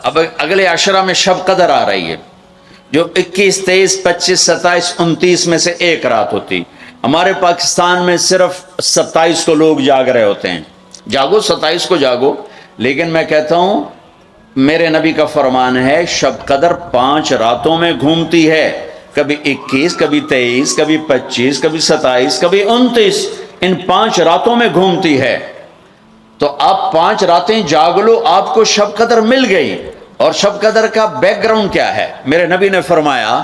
اب اگلے عشرہ میں شب قدر آ رہی ہے، جو 21، 23، 25، 27، 29 میں سے ایک رات ہوتی. ہمارے پاکستان میں صرف 27 کو لوگ جاگ رہے ہوتے ہیں. جاگو 27 کو جاگو، لیکن میں کہتا ہوں میرے نبی کا فرمان ہے شب قدر 5 راتوں میں گھومتی ہے، کبھی 21، کبھی 23، کبھی 25، کبھی 27، کبھی 29، ان 5 راتوں میں گھومتی ہے. تو آپ 5 راتیں جاگ لو، آپ کو شب قدر مل گئی. اور شب قدر کا بیک گراؤنڈ کیا ہے؟ میرے نبی نے فرمایا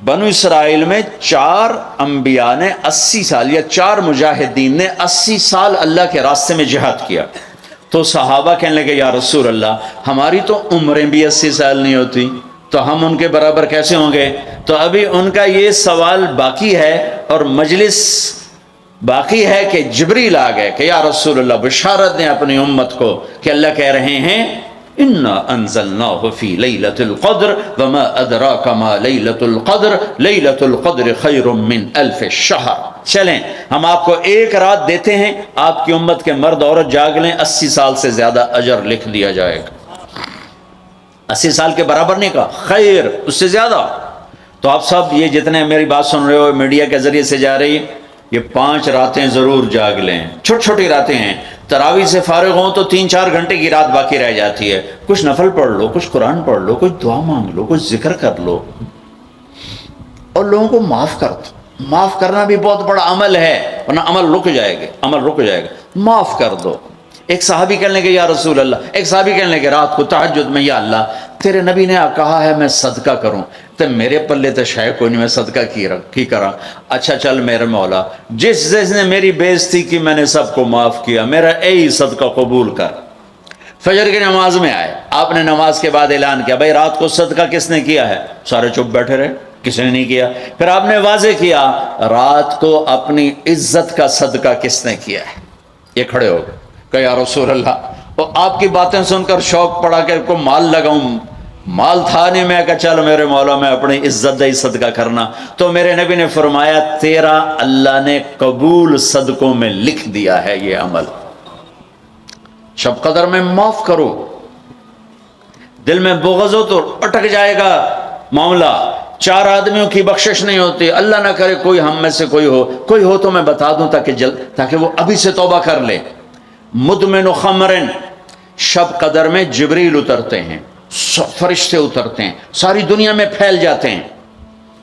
بنو اسرائیل میں 4 انبیاء نے 80 سال، یا 4 مجاہدین نے 80 سال اللہ کے راستے میں جہاد کیا. تو صحابہ کہنے لگے یا رسول اللہ ہماری تو عمریں بھی 80 سال نہیں ہوتی، تو ہم ان کے برابر کیسے ہوں گے؟ تو ابھی ان کا یہ سوال باقی ہے اور مجلس باقی ہے کہ جبریل آ گئے کہ یا رسول اللہ بشارت دیں اپنی امت کو کہ اللہ کہہ رہے ہیں انا انزلناہ فی لیلۃ القدر وما ادراک ما لیلۃ القدر لیلۃ القدر خیر من الف شہر. چلیں ہم آپ کو ایک رات دیتے ہیں، آپ کی امت کے مرد عورت جاگ لیں، 80 سال سے زیادہ اجر لکھ دیا جائے گا. 80 سال کے برابر نہیں کہا، خیر اس سے زیادہ. تو آپ سب یہ جتنے میری بات سن رہے ہو میڈیا کے ذریعے سے جا رہی، یہ 5 راتیں ضرور جاگ لیں. چھوٹی چھوٹی راتیں ہیں، تراویح سے فارغ ہوں تو 3-4 گھنٹے کی رات باقی رہ جاتی ہے، کچھ نفل پڑھ لو، کچھ قرآن پڑھ لو، کچھ دعا مانگ لو، کچھ ذکر کر لو، اور لوگوں کو معاف کر دو. معاف کرنا بھی بہت بڑا عمل ہے، ورنہ عمل رک جائے گا، عمل رک جائے گا. معاف کر دو. ایک صحابی کہنے لگے یا رسول اللہ، ایک صحابی کہنے لگے رات کو تہجد میں یا اللہ تیرے نبی نے کہا ہے میں صدقہ کروں، تو میرے پلے تو شاید کوئی نہیں، میں صدقہ کی کرا. اچھا چل میرے مولا، جس نے میری بےزتی کی میں نے سب کو معاف کیا، میرا اے صدقہ قبول کر. فجر کی نماز میں آئے، آپ نے نماز کے بعد اعلان کیا بھائی رات کو صدقہ کس نے کیا ہے؟ سارے چپ بیٹھے رہے، کسی نے نہیں کیا. پھر آپ نے واضح کیا رات کو اپنی عزت کا صدقہ کس نے کیا ہے؟ یہ کھڑے ہو گئے کہ یا رسول اللہ، اور آپ کی باتیں سن کر شوق پڑا کہ کو مال لگاؤں، مال تھا نہیں. میں کہا چل میرے مولا میں اپنی عزت دے صدقہ کرنا. تو میرے نبی نے فرمایا تیرا اللہ نے قبول صدقوں میں لکھ دیا ہے یہ عمل. شب قدر میں معاف کرو. دل میں بغض ہو تو اٹک جائے گا معاملہ. 4 آدمیوں کی بخشش نہیں ہوتی، اللہ نہ کرے کوئی ہم میں سے کوئی ہو تو میں بتا دوں تاکہ وہ ابھی سے توبہ کر لے. مدمن خمرن، شب قدر میں جبریل اترتے ہیں، فرشتے اترتے ہیں، ساری دنیا میں پھیل جاتے ہیں.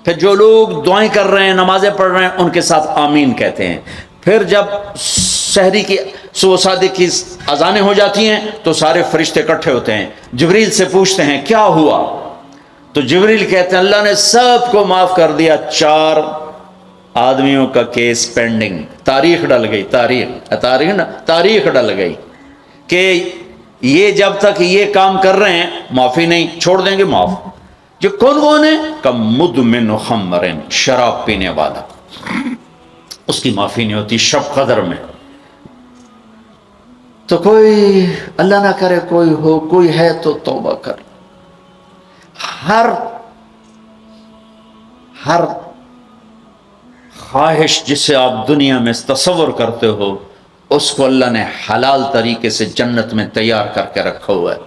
پھر جو لوگ دعائیں کر رہے ہیں نمازیں پڑھ رہے ہیں ان کے ساتھ آمین کہتے ہیں. پھر جب سحری کی صبح صادق کی اذانیں ہو جاتی ہیں تو سارے فرشتے اکٹھے ہوتے ہیں، جبریل سے پوچھتے ہیں کیا ہوا؟ تو جبریل کہتے ہیں اللہ نے سب کو معاف کر دیا، 4 آدمیوں کا کیس پینڈنگ. تاریخ ڈل گئی، تاریخ ڈل گئی کہ یہ جب تک یہ کام کر رہے ہیں معافی نہیں، چھوڑ دیں گے معاف. جو کون ہے؟ مدمن خمرن، شراب پینے والا، اس کی معافی نہیں ہوتی شب قدر میں. تو کوئی اللہ نہ کرے کوئی ہے تو توبہ کر. ہر خواہش جسے آپ دنیا میں تصور کرتے ہو اس کو اللہ نے حلال طریقے سے جنت میں تیار کر کے رکھا ہوا ہے.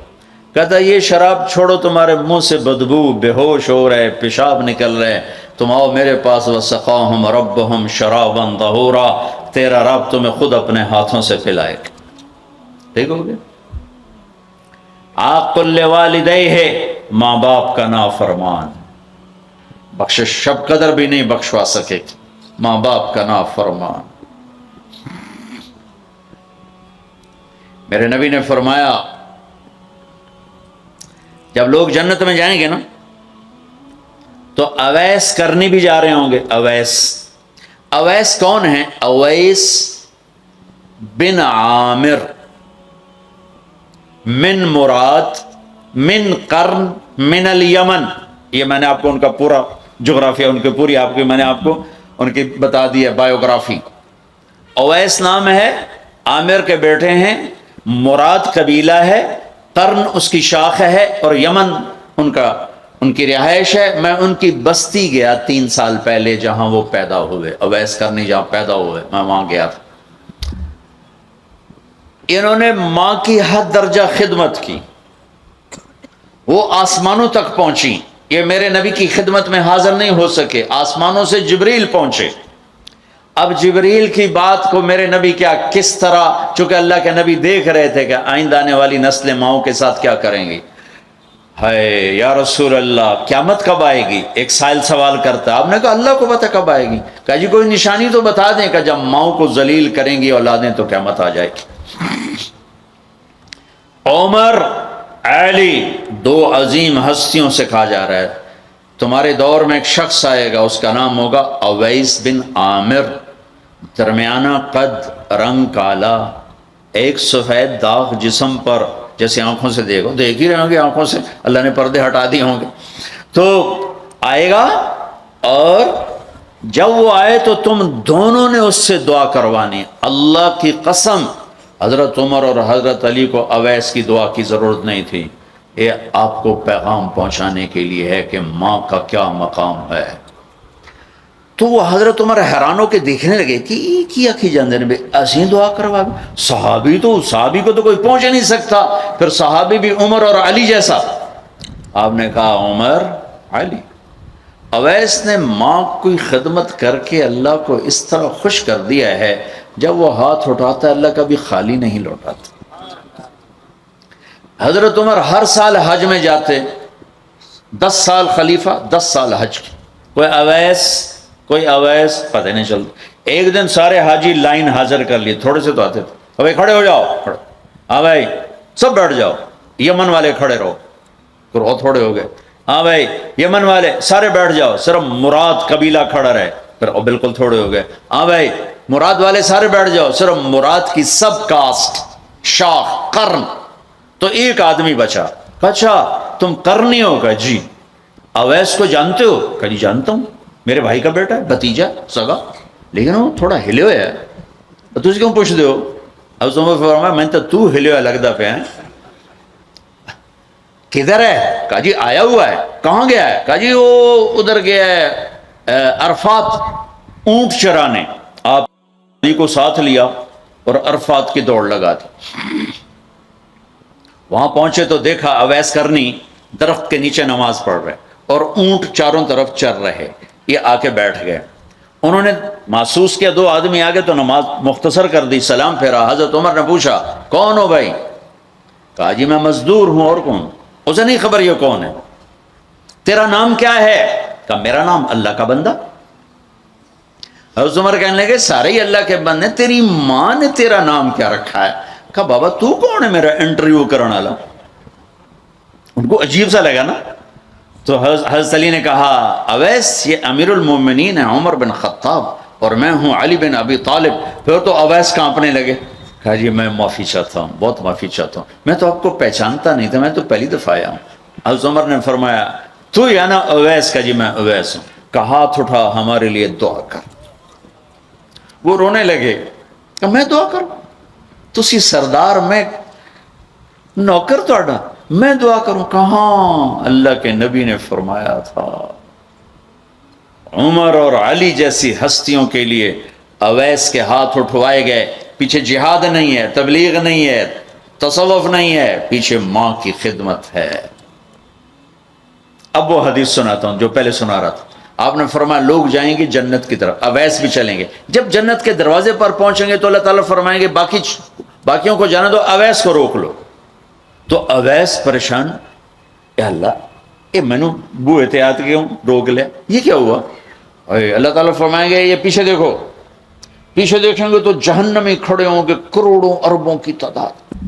کہتا یہ شراب چھوڑو، تمہارے منہ سے بدبو، بے ہوش ہو رہے، پیشاب نکل رہے، تم آؤ میرے پاس. وسقاہم ربہم شرابا طہورا، تیرا رب تمہیں خود اپنے ہاتھوں سے پلائے گا. دیکھو گے عاق لوالدیہ، ماں باپ کا نافرمان، بخشش شب قدر بھی نہیں بخشوا سکے گی، ماں باپ کا نافرمان. میرے نبی نے فرمایا جب لوگ جنت میں جائیں گے نا تو اویس کرنی بھی جا رہے ہوں گے. اویس کون ہیں؟ اویس بن عامر من مراد من قرن من الیمن. یہ میں نے آپ کو ان کا پورا جغرافیہ، ان کی پوری آپ کی میں نے آپ کو ان کی بتا دی ہے بایوگرافی. اویس نام ہے، عامر کے بیٹے ہیں، مراد قبیلہ ہے، قرن اس کی شاخ ہے، اور یمن ان کی رہائش ہے. میں ان کی بستی گیا 3 سال پہلے جہاں وہ پیدا ہوئے، اویس کرنی جہاں پیدا ہوئے، میں وہاں گیا تھا. انہوں نے ماں کی حد درجہ خدمت کی. وہ آسمانوں تک پہنچی. یہ میرے نبی کی خدمت میں حاضر نہیں ہو سکے, آسمانوں سے جبریل پہنچے. اب جبریل کی بات کو میرے نبی کیا کس طرح, چونکہ اللہ کے نبی دیکھ رہے تھے کہ آئندہ آنے والی نسلیں ماؤں کے ساتھ کیا کریں گی. ہے یا رسول اللہ قیامت کب آئے گی؟ ایک سائل سوال کرتا. آپ نے کہا اللہ کو پتہ کب آئے گی. کہا جی کوئی نشانی تو بتا دیں کہ جب ماؤں کو ذلیل کریں گی اولادیں تو قیامت آ جائے گی. عمر علی دو عظیم ہستیوں سے کہا جا رہا ہے تمہارے دور میں ایک شخص آئے گا, اس کا نام ہوگا اویس بن عامر, درمیانہ قد, رنگ کالا, ایک سفید داغ جسم پر, جیسے آنکھوں سے دیکھو, دیکھ ہی رہے ہوں گے آنکھوں سے, اللہ نے پردے ہٹا دیے ہوں گے. تو آئے گا اور جب وہ آئے تو تم دونوں نے اس سے دعا کروانی. اللہ کی قسم حضرت عمر اور حضرت علی کو اویس کی دعا کی ضرورت نہیں تھی. یہ آپ کو پیغام پہنچانے کے لیے ہے کہ ماں کا کیا مقام ہے. تو وہ حضرت عمر حیران ہو کے دیکھنے لگے کہ کیا کی جاندے نے ایسی دعا کروا. صحابی کو تو کوئی پہنچ نہیں سکتا, پھر صحابی بھی عمر اور علی جیسا. آپ نے کہا عمر علی. اویس نے ماں کی خدمت کر کے اللہ کو اس طرح خوش کر دیا ہے, جب وہ ہاتھ اٹھاتا ہے اللہ کبھی خالی نہیں لوٹاتا. حضرت عمر ہر سال حج میں جاتے, 10 سال خلیفہ 10 سال حج کی. کوئی اویس پتہ نہیں چلتا. ایک دن سارے حاجی لائن حاضر کر لیے, تھوڑے سے تو آتے تھے. بھائی کھڑے ہو جاؤ, کھڑے. ہاں بھائی سب بیٹھ جاؤ, یمن والے کھڑے رہو, پھر اور تھوڑے ہو گئے. ہاں بھائی یمن والے سارے بیٹھ جاؤ, صرف مراد قبیلہ کھڑا رہے, پھر بالکل تھوڑے ہو گئے. ہاں بھائی مراد والے سارے بیٹھ جاؤ, صرف مراد کی سب کاسٹ, شاخ, قرن. تو ایک آدمی بچا. اچھا تم قرنی ہو؟ کہ جی. اویس کو جانتے ہو؟ کہ جی جانتا ہوں, میرے بھائی کا بیٹا ہے, بھتیجا سگا, لیکن وہ تھوڑا ہلے ہوئے ہے. تو کیوں پوچھتے ہو؟ اب تمہیں فرمایا میں تو ہلے ہوا لگتا پہ ہیں. کدھر ہے؟ کہا جی آیا ہوا ہے. کہاں گیا ہے؟ کہا جی وہ ادھر گیا ہے عرفات اونٹ چرانے. آپ کو ساتھ لیا اور عرفات کی دوڑ لگا دی. وہاں پہنچے تو دیکھا اویس کرنی درخت کے نیچے نماز پڑھ رہے اور اونٹ چاروں طرف چر رہے. یہ آ کے بیٹھ گئے. انہوں نے محسوس کیا 2 آدمی آ گئے تو نماز مختصر کر دی, سلام پھیرا. حضرت عمر نے پوچھا کون ہو بھائی؟ کہا جی میں مزدور ہوں. اور کون؟ اسے نہیں خبر یہ کون ہے. تیرا نام کیا ہے؟ کہا میرا نام اللہ کا بندہ. حضرت عمر کہنے لگے سارے ہی اللہ کے بندے, تیری ماں نے تیرا نام کیا رکھا ہے؟ کہا بابا تو کون ہے میرا انٹرویو کرنے والا؟ ان کو عجیب سا لگا نا. تو حضرت علی نے کہا اویس یہ امیر المومنین ہے عمر بن خطاب اور میں ہوں علی بن ابی طالب. پھر تو اویس کانپنے لگے. کہا جی میں معافی چاہتا ہوں, بہت معافی چاہتا ہوں, میں تو آپ کو پہچانتا نہیں تھا, میں تو پہلی دفعہ آیا ہوں. حضرت عمر نے فرمایا تو یا نا اویس؟ کا جی میں اویس ہوں. کہا ہاتھ اٹھا ہمارے لیے دعا کر. وہ رونے لگے. کہ میں دعا کروں؟ تسی سردار, میں نوکر تہاڈا, میں دعا کروں؟ کہاں اللہ کے نبی نے فرمایا تھا عمر اور علی جیسی ہستیوں کے لیے اویس کے ہاتھ اٹھوائے گئے. پیچھے جہاد نہیں ہے, تبلیغ نہیں ہے, تصوف نہیں ہے, پیچھے ماں کی خدمت ہے. اب وہ حدیث سناتا ہوں جو پہلے سنا رہا تھا. آپ نے فرمایا لوگ جائیں گے جنت کی طرف, اویس بھی چلیں گے. جب جنت کے دروازے پر پہنچیں گے تو اللہ تعالیٰ فرمائیں گے باقیوں کو جانے دو, اویس کو روک لو. تو اویس پریشان, اے اللہ یہ میں نے بو احتیاط کیوں روک لیا, یہ کیا ہوا؟ اللہ تعالیٰ فرمائیں گے یہ پیچھے دیکھو. پیچھے دیکھیں گے تو جہنمی کھڑے ہوں گے کروڑوں اربوں کی تعداد.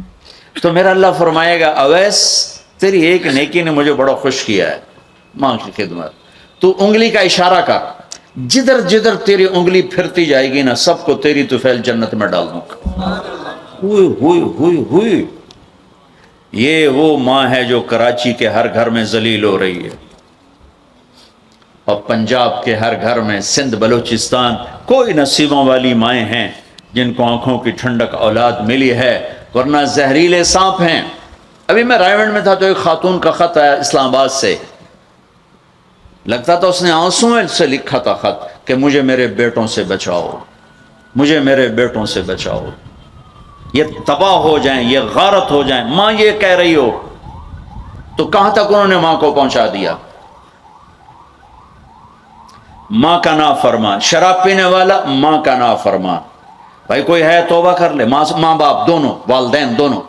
تو میرا اللہ فرمائے گا اویس تیری ایک نیکی نے مجھے بڑا خوش کیا ہے, ماں کی خدمت. تو انگلی کا اشارہ کر, جدھر جدھر تیری انگلی پھرتی جائے گی نا سب کو تیری طفیل جنت میں ڈال دوں گا. ہوئی یہ وہ ماں ہے جو کراچی کے ہر گھر میں ذلیل ہو رہی ہے, اور پنجاب کے ہر گھر میں, سندھ بلوچستان کوئی نصیبوں والی مائیں ہیں جن کو آنکھوں کی ٹھنڈک اولاد ملی ہے, ورنہ زہریلے سانپ ہیں. ابھی میں رائے گنج میں تھا تو ایک خاتون کا خط آیا اسلام آباد سے, لگتا تھا اس نے آنسوں سے لکھا تھا خط کہ مجھے میرے بیٹوں سے بچاؤ, مجھے میرے بیٹوں سے بچاؤ, یہ تباہ ہو جائیں, یہ غارت ہو جائیں. ماں یہ کہہ رہی ہو تو کہاں تک انہوں نے ماں کو پہنچا دیا؟ ماں کا نافرمان، شراب پینے والا ماں کا نافرمان. بھائی کوئی ہے توبہ کر لے. ماں باپ دونوں، والدین دونوں.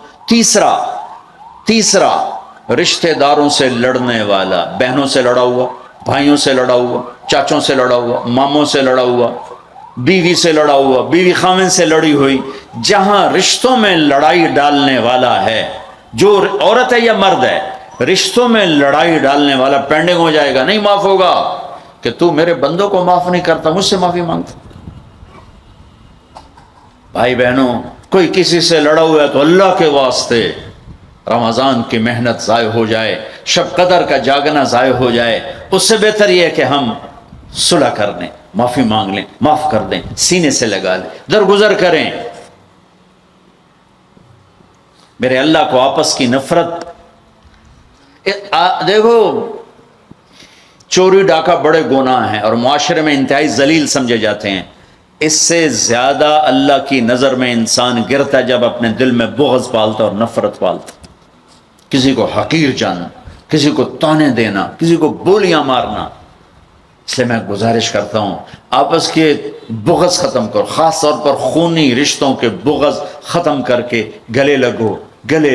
تیسرا رشتہ داروں سے لڑنے والا، بہنوں سے لڑا ہوا، بھائیوں سے لڑا ہوا، چاچوں سے لڑا ہوا، ماموں سے لڑا ہوا، بیوی سے لڑا ہوا، بیوی خامن سے لڑی ہوئی. جہاں رشتوں میں لڑائی ڈالنے والا ہے، جو عورت ہے یا مرد ہے، رشتوں میں لڑائی ڈالنے والا پینڈنگ ہو جائے گا، نہیں معاف ہوگا. کہ تو میرے بندوں کو معاف نہیں کرتا، مجھ سے معافی مانگتا. بھائی بہنوں، کوئی کسی سے لڑا ہوا ہے تو اللہ کے واسطے رمضان کی محنت ضائع ہو جائے، شب قدر کا جاگنا ضائع ہو جائے، اس سے بہتر یہ ہے کہ ہم صلح کر لیں، معافی مانگ لیں، معاف کر دیں، سینے سے لگا لیں، درگزر کریں. میرے اللہ کو آپس کی نفرت. دیکھو، چوری ڈاکہ بڑے گناہ ہیں اور معاشرے میں انتہائی ذلیل سمجھے جاتے ہیں. اس سے زیادہ اللہ کی نظر میں انسان گرتا ہے جب اپنے دل میں بغض پالتا اور نفرت پالتا. کسی کو حقیر جاننا، کسی کو تانے دینا، کسی کو بولیاں مارنا. اس لیے میں گزارش کرتا ہوں آپس کے بغض ختم کرو، خاص طور پر خونی رشتوں کے بغض ختم کر کے گلے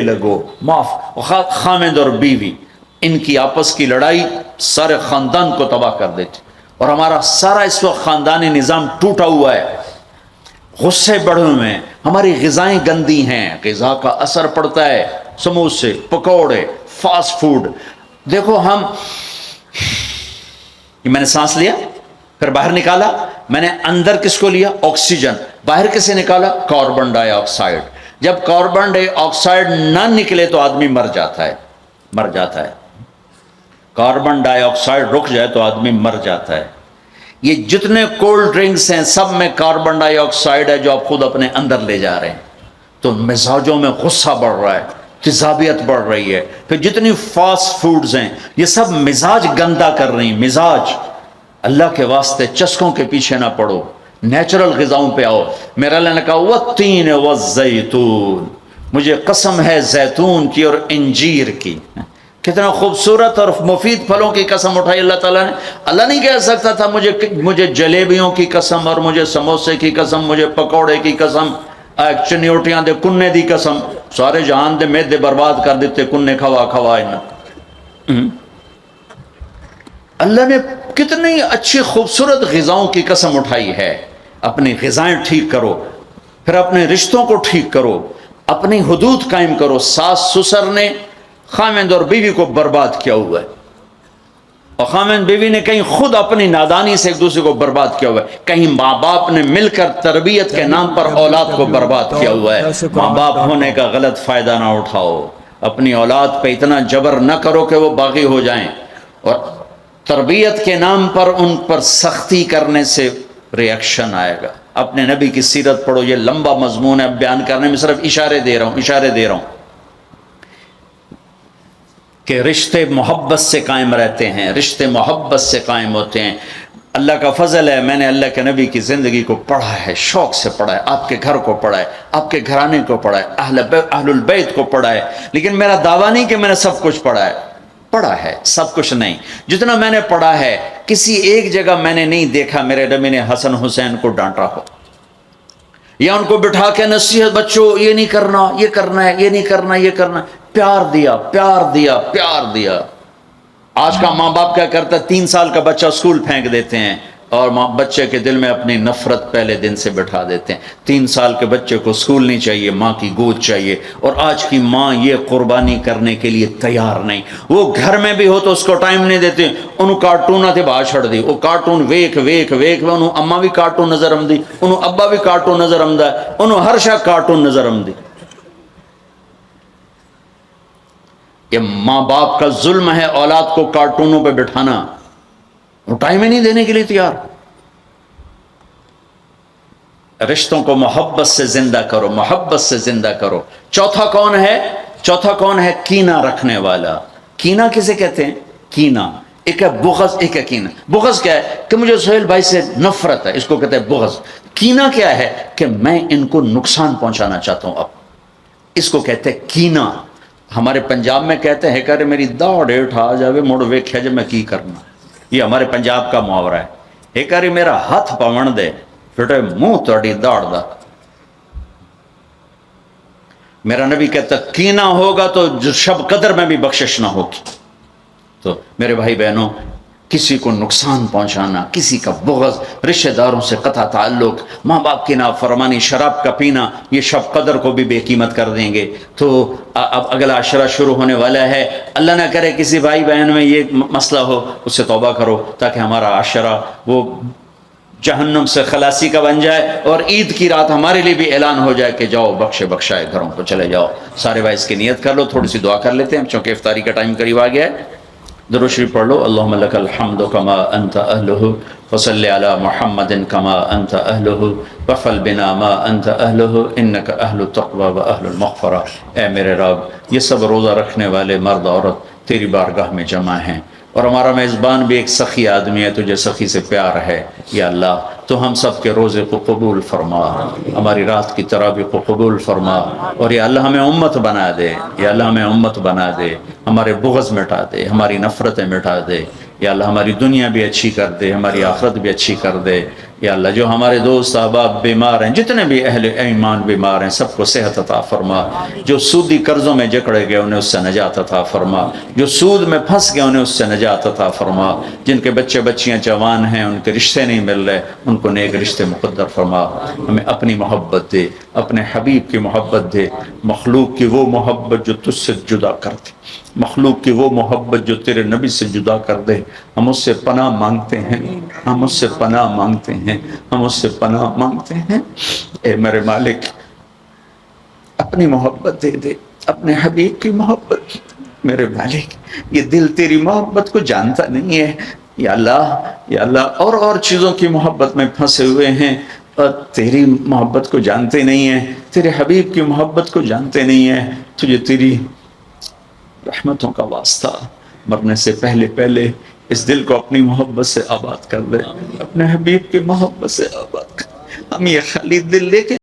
لگو، معاف. خامند اور بیوی، ان کی آپس کی لڑائی سارے خاندان کو تباہ کر دیتی، اور ہمارا سارا اس وقت خاندانی نظام ٹوٹا ہوا ہے. غصے بڑھے ہوئے ہیں، ہماری غذائیں گندی ہیں، غذا کا اثر پڑتا ہے. سموسے، پکوڑے، فاسٹ فوڈ. دیکھو میں نے سانس لیا، پھر باہر نکالا، میں نے اندر کس کو لیا؟ آکسیجن. باہر کسے نکالا؟ کاربن ڈائی آکسائڈ. جب کاربن ڈائی آکسائڈ نہ نکلے تو آدمی مر جاتا ہے. کاربن ڈائی آکسائڈ رک جائے تو آدمی مر جاتا ہے. یہ جتنے کولڈ ڈرنکس ہیں سب میں کاربن ڈائی آکسائڈ ہے جو آپ خود اپنے اندر لے جا رہے ہیں. تو مزاجوں میں غصہ بڑھ رہا ہے، تیزابیت بڑھ رہی ہے. پھر جتنی فاسٹ فوڈز ہیں یہ سب مزاج گندا کر رہی ہیں. مزاج، اللہ کے واسطے چسکوں کے پیچھے نہ پڑو، نیچرل غذاؤں پہ آؤ. میرا اللہ نے کہا والتین والزیتون، مجھے قسم ہے زیتون کی اور انجیر کی. کتنا خوبصورت اور مفید پھلوں کی قسم اٹھائی اللہ تعالیٰ نے. اللہ نہیں کہہ سکتا تھا مجھے جلیبیوں کی قسم اور مجھے سموسے کی قسم، مجھے پکوڑے کی قسم، چنیوٹیاں دے کنے دی قسم. سارے جہان دے میدے برباد کر دیتے کنے کھوا. اللہ نے کتنی اچھی خوبصورت غذاؤں کی قسم اٹھائی ہے. اپنی غذائیں ٹھیک کرو، پھر اپنے رشتوں کو ٹھیک کرو، اپنی حدود قائم کرو. ساس سسر نے خامند اور بیوی کو برباد کیا ہوا ہے، اور خامند بیوی نے کہیں خود اپنی نادانی سے ایک دوسرے کو برباد کیا ہوا ہے، کہیں ماں باپ نے مل کر تربیت کے نام پر اولاد کو برباد کیا ہوا ہے. ماں باپ ہونے کا غلط فائدہ نہ اٹھاؤ، اپنی اولاد پہ اتنا جبر نہ کرو کہ وہ باغی ہو جائیں، اور تربیت کے نام پر ان پر سختی کرنے سے ریاکشن آئے گا. اپنے نبی کی سیرت پڑھو. یہ لمبا مضمون ہے، بیان کرنے میں صرف اشارے دے رہا ہوں کہ رشتے محبت سے قائم رہتے ہیں، رشتے محبت سے قائم ہوتے ہیں. اللہ کا فضل ہے، میں نے اللہ کے نبی کی زندگی کو پڑھا ہے، شوق سے پڑھا ہے، آپ کے گھر کو پڑھا ہے، آپ کے گھرانے کو پڑھا ہے، اہل البیت کو پڑھا ہے. لیکن میرا دعویٰ نہیں کہ میں نے سب کچھ پڑھا ہے، سب کچھ نہیں. جتنا میں نے پڑھا ہے کسی ایک جگہ میں نے نہیں دیکھا میرے نبی نے حسن حسین کو ڈانٹا ہو، یا ان کو بٹھا کے نصیحت، بچوں یہ نہیں کرنا، یہ کرنا ہے، یہ نہیں کرنا، یہ کرنا. پیار دیا. آج کا ماں باپ کیا کرتا ہے؟ 3 سال کا بچہ اسکول پھینک دیتے ہیں اور بچے کے دل میں اپنی نفرت پہلے دن سے بٹھا دیتے ہیں. 3 سال کے بچے کو اسکول نہیں چاہیے، ماں کی گود چاہیے. اور آج کی ماں یہ قربانی کرنے کے لیے تیار نہیں. وہ گھر میں بھی ہو تو اس کو ٹائم نہیں دیتے. انہوں کارٹون تھے باہر چھڑ دی، وہ کارٹون ویک انہوں اما بھی کارٹون نظر آمدی، انہوں ابا بھی کارٹون نظر آمدہ، انہوں ہر شاہ کارٹون نظر آمدی. یہ ماں باپ کا ظلم ہے اولاد کو کارٹونوں پہ بٹھانا. وہ ٹائم ہی نہیں دینے کے لیے تیار. رشتوں کو محبت سے زندہ کرو. چوتھا کون ہے؟ کینہ رکھنے والا. کینہ کسے کہتے ہیں؟ کینہ ایک ہے بغض، ایک ہے کینہ. بغض کیا ہے؟ کہ مجھے سہیل بھائی سے نفرت ہے، اس کو کہتے ہیں بغض. کینہ کیا ہے؟ کہ میں ان کو نقصان پہنچانا چاہتا ہوں. اب اس کو کہتے ہیں کینہ. ہمارے پنجاب میں کہتے ہیں کہ میری داڑ ہیٹھ آ جاوے مڑ ویکھیا جے میں کی کرنا. یہ ہمارے پنجاب کا محاورہ ہے. ایک باری میرا ہاتھ پون دے پھٹے منہ تہاڈی داڑ دا. میرا نبی کہتا کینہ ہوگا تو شب قدر میں بھی بخشش نہ ہوگی. تو میرے بھائی بہنوں، کسی کو نقصان پہنچانا، کسی کا بغض، رشتہ داروں سے قطع تعلق، ماں باپ کی نافرمانی، شراب کا پینا، یہ شب قدر کو بھی بے قیمت کر دیں گے. تو اب اگلا عشرہ شروع ہونے والا ہے. اللہ نہ کرے کسی بھائی بہن میں یہ مسئلہ ہو، اس سے توبہ کرو تاکہ ہمارا عشرہ وہ جہنم سے خلاصی کا بن جائے، اور عید کی رات ہمارے لیے بھی اعلان ہو جائے کہ جاؤ بخشے بخشائے گھروں کو چلے جاؤ. سارے بھائی اس کی نیت کر لو. تھوڑی سی دعا کر لیتے ہیں چونکہ افطاری کا ٹائم قریب آ گیا ہے. درود شریف پڑھ لو. اللہم لک الحمد کما انت اہلہ وصلی علی محمد کما انت اہلہ وفعل بنا ما انت اہلہ انک اہل التقوی و اہل المغفرہ. اے میرے رب، یہ سب روزہ رکھنے والے مرد عورت تیری بارگاہ میں جمع ہیں، اور ہمارا میزبان بھی ایک سخی آدمی ہے، تجھے سخی سے پیار ہے. یا اللہ تو ہم سب کے روزے کو قبول فرما، ہماری رات کی تراویح کو قبول فرما، اور یا اللہ ہمیں امت بنا دے. یا اللہ ہمیں امت بنا دے، ہمارے بغض مٹا دے، ہماری نفرتیں مٹا دے. یا اللہ ہماری دنیا بھی اچھی کر دے، ہماری آخرت بھی اچھی کر دے. یا اللہ جو ہمارے دوست احباب بیمار ہیں، جتنے بھی اہل ایمان بیمار ہیں، سب کو صحت عطا فرما. جو سودی قرضوں میں جکڑے گئے انہیں اس سے نجات عطا فرما. جو سود میں پھنس گئے انہیں اس سے نجات عطا فرما. جن کے بچے بچیاں جوان ہیں، ان کے رشتے نہیں مل رہے، ان کو نیک رشتے مقدر فرما. ہمیں اپنی محبت دے، اپنے حبیب کی محبت دے. مخلوق کی وہ محبت جو تجھ سے جدا کر دے، مخلوق کی وہ محبت جو تیرے نبی سے جدا کر دے. ہم اس سے پناہ مانگتے ہیں، ہم اس سے پناہ مانگتے ہیں، ہم اس سے پناہ مانگتے ہیں. اے میرے مالک، اپنی محبت دے دے، اپنے حبیب کی محبت. میرے مالک، یہ دل تیری محبت کو جانتا نہیں ہے. یا اللہ اور چیزوں کی محبت میں پھنسے ہوئے ہیں، اور تیری محبت کو جانتے نہیں ہیں، تیرے حبیب کی محبت کو جانتے نہیں ہیں. تجھے تیری رحمتوں کا واسطہ مرنے سے پہلے اس دل کو اپنی محبت سے آباد کر دے، اپنے حبیب کی محبت سے آباد کر. ہم یہ خالی دل لے کے